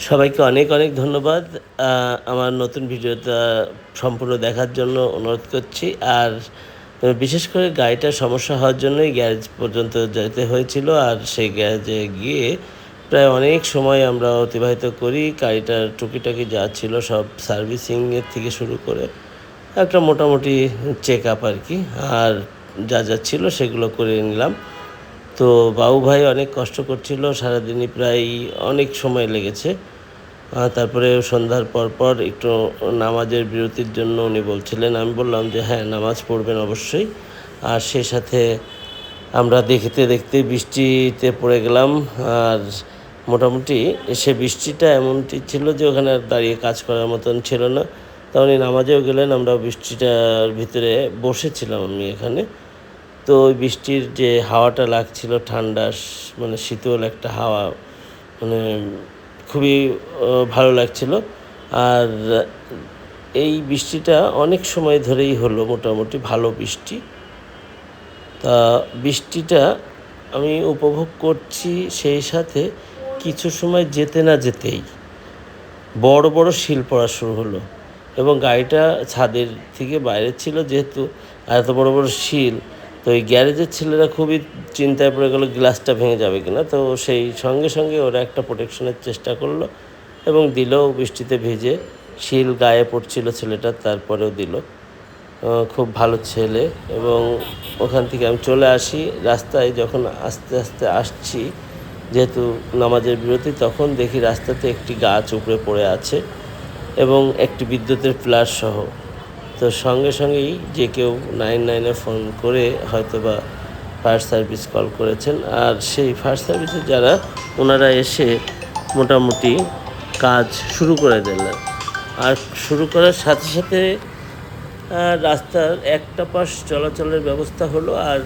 সবাইকে অনেক অনেক ধন্যবাদ আমার নতুন ভিডিওটা সম্পূর্ণ দেখার জন্য অনুরোধ করছি। আর বিশেষ করে গাড়িটার সমস্যা হওয়ার জন্যই গ্যারেজ পর্যন্ত যেতে হয়েছিল। আর সেই গ্যারেজে গিয়ে প্রায় অনেক সময় আমরা অতিবাহিত করি। গাড়িটার টুকিটাকি যা ছিল সব সার্ভিসিংয়ের থেকে শুরু করে একটা মোটামুটি চেক আপ আর কি। আর যা যা ছিল সেগুলো করে নিলাম। তো বাবু ভাই অনেক কষ্ট করছিল, সারাদিনই প্রায় অনেক সময় লেগেছে। তারপরে সন্ধ্যার পর একটু নামাজের বিরতির জন্য উনি বলছিলেন। আমি বললাম যে হ্যাঁ, নামাজ পড়বেন অবশ্যই। আর সেই সাথে আমরা দেখতে দেখতে বৃষ্টিতে পড়ে গেলাম। আর মোটামুটি সে বৃষ্টিটা এমনটি ছিল যে ওখানে আর দাঁড়িয়ে কাজ করার মতন ছিল না। তা উনি নামাজেও গেলেন, আমরা বৃষ্টিটার ভিতরে বসেছিলাম আমি এখানে। তো ওই বৃষ্টির যে হাওয়াটা লাগছিল ঠান্ডা, মানে শীতল একটা হাওয়া, মানে খুবই ভালো লাগছিল। আর এই বৃষ্টিটা অনেক সময় ধরেই হলো, মোটামুটি ভালো বৃষ্টি। তা বৃষ্টিটা আমি উপভোগ করছি, সেই সাথে কিছু সময় যেতে না যেতেই বড় বড় শিল পড়া শুরু হলো। এবং গাড়িটা ছাদের থেকে বাইরে ছিল, যেহেতু এত বড় বড় শিল, তো এই গ্যারেজের ছেলেরা খুবই চিন্তায় পড়ে গেল গ্লাসটা ভেঙে যাবে কিনা। তো সেই সঙ্গে সঙ্গে ওরা একটা প্রোটেকশনের চেষ্টা করলো এবং দিলও। বৃষ্টিতে ভিজে শিল গায়ে পড়ছিল ছেলেটার, তারপরেও দিল। খুব ভালো ছেলে। এবং ওখান থেকে আমি চলে আসি। রাস্তায় যখন আস্তে আস্তে আসছি, যেহেতু নামাজের বিরতি, তখন দেখি রাস্তাতে একটি গাছ উপড়ে পড়ে আছে এবং একটি বিদ্যুতের ফ্ল্যাশ সহ। তো সঙ্গে সঙ্গেই যে কেউ 999-এ ফোন করে হয়তো বা ফায়ার সার্ভিস কল করেছেন। আর সেই ফায়ার সার্ভিসে যারা, ওনারা এসে মোটামুটি কাজ শুরু করে দিলেন। আর শুরু করার সাথে সাথে রাস্তার একটা পাশ চলাচলের ব্যবস্থা হলো। আর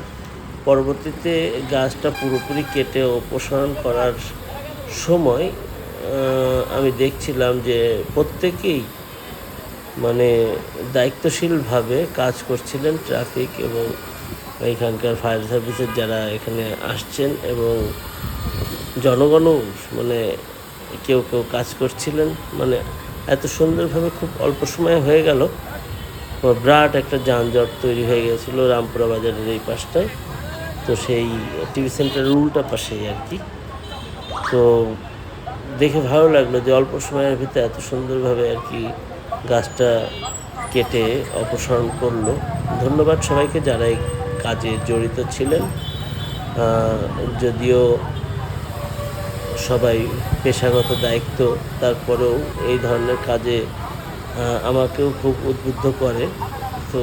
পরবর্তীতে গাছটা পুরোপুরি কেটে অপসারণ করার সময় আমি দেখছিলাম যে প্রত্যেকেই মানে দায়িত্বশীলভাবে কাজ করছিলেন, ট্রাফিক এবং এখানকার ফায়ার সার্ভিসের যারা এখানে আসছেন, এবং জনগণও মানে কেউ কেউ কাজ করছিলেন। মানে এত সুন্দরভাবে খুব অল্প সময়ে হয়ে গেল। বিরাট একটা যানজট তৈরি হয়ে গেছিলো রামপুরা বাজারের এই পাশটায়। তো সেই টিভি সেন্টারের উল্টা পাশেই আর কি। তো দেখে ভালো লাগলো যে অল্প সময়ের ভিতরে এত সুন্দরভাবে আর কি গাছটা কেটে অপসারণ করলো। ধন্যবাদ সবাইকে যারা এই কাজে জড়িত ছিলেন। যদিও সবাই পেশাগত দায়িত্ব, তারপরেও এই ধরনের কাজে আমাকেও খুব উদ্বুদ্ধ করে। তো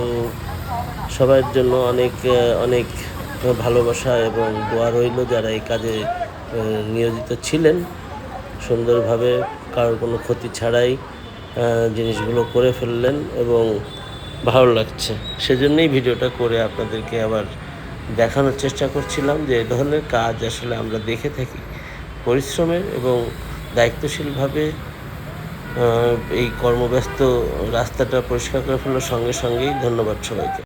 সবার জন্য অনেক অনেক ভালোবাসা এবং দোয়া রইল যারা এই কাজে নিয়োজিত ছিলেন। সুন্দরভাবে কারোর কোনো ক্ষতি ছাড়াই জিনিসগুলো করে ফেললেন এবং ভালো লাগছে। সেজন্যই ভিডিওটা করে আপনাদেরকে আবার দেখানোর চেষ্টা করছিলাম যে এ ধরনের কাজ আসলে আমরা দেখে থাকি। পরিশ্রমের এবং দায়িত্বশীলভাবে এই কর্মব্যস্ত রাস্তাটা পরিষ্কার করে ফেলার সঙ্গে সঙ্গেই ধন্যবাদ সবাইকে।